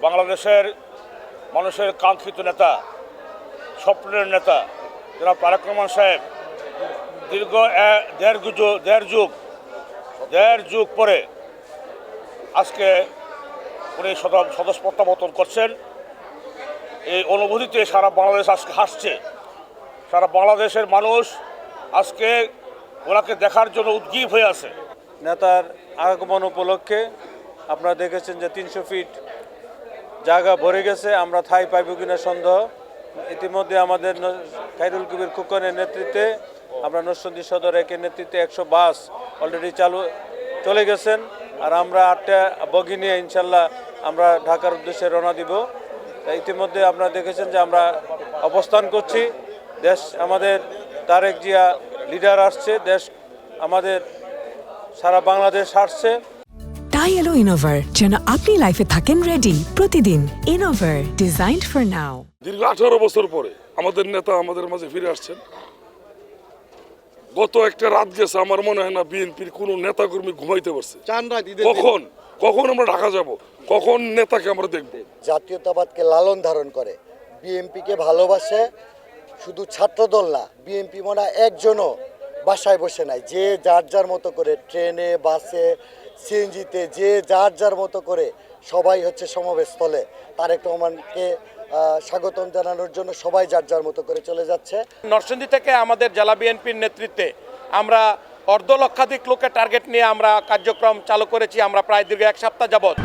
বাংলাদেশের মানুষের কাঙ্ক্ষিত নেতা, স্বপ্নের নেতা জনাব তারেক রহমান সাহেব দীর্ঘ দেড় যুগ পরে আজকে উনি স্বদেশ প্রত্যাবর্তন করছেন। এই অনুভূতিতে সারা বাংলাদেশ আজকে হাসছে। সারা বাংলাদেশের মানুষ আজকে ওনাকে দেখার জন্য উদ্গ্রীব হয়ে আছে। নেতার আগমন উপলক্ষে আপনারা দেখেছেন যে 300 ফিট জায়গা ভরে গেছে। আমরা ঠাঁই পাইব কিনা সন্দেহ। ইতিমধ্যে আমাদের খায়রুল কবির খোকনের নেতৃত্বে, আমরা নরসিংদী সদর একের নেতৃত্বে 100 বাস অলরেডি চলে গেছেন। আর আমরা 8টা বগি নিয়ে ইনশাল্লাহ আমরা ঢাকার উদ্দেশ্যে রওনা দিব। ইতিমধ্যে আপনারা দেখেছেন যে আমরা অবস্থান করছি। দেশ আমাদের তারেক জিয়া লিডার আসছে, দেশ আমাদের সারা বাংলাদেশ আসছে। তাই এলো ইনোভার, যেন আপনি লাইফে থাকেন রেডি প্রতিদিন। Innova, designed for now. দীর্ঘ 18 বছর পরে আমাদের নেতা আমাদের মাঝে ফিরে আসছেন। গত একটা রাত গেছে, আমার মনে হয় না বিএনপির কোনো নেতা কর্মী ঘুমাইতে পারছে। কখন আমরা ঢাকা যাব, কখন নেতাকে আমরা দেখব। জাতীয়তাবাদকে লালন ধারণ করে, বিএনপিকে ভালোবাসে। শুধু ছাত্রদল না, বিএনপি মনে একজনও বাসায় বসে নাই। যে যার মতো করে ট্রেনে, বাসে, সিএনজিতে যে যার মতো করে সবাই হচ্ছে সমাবেশস্থলে তারেক রহমানকে স্বাগতম জানানোর জন্য সবাই যার মতো করে চলে যাচ্ছে। নরসিংদী থেকে আমাদের জেলা বিএনপির নেতৃত্বে আমরা অর্ধ লক্ষাধিক লোকের টার্গেট নিয়ে আমরা কার্যক্রম চালু করেছি। আমরা প্রায় দীর্ঘ 1 সপ্তাহ যাবৎ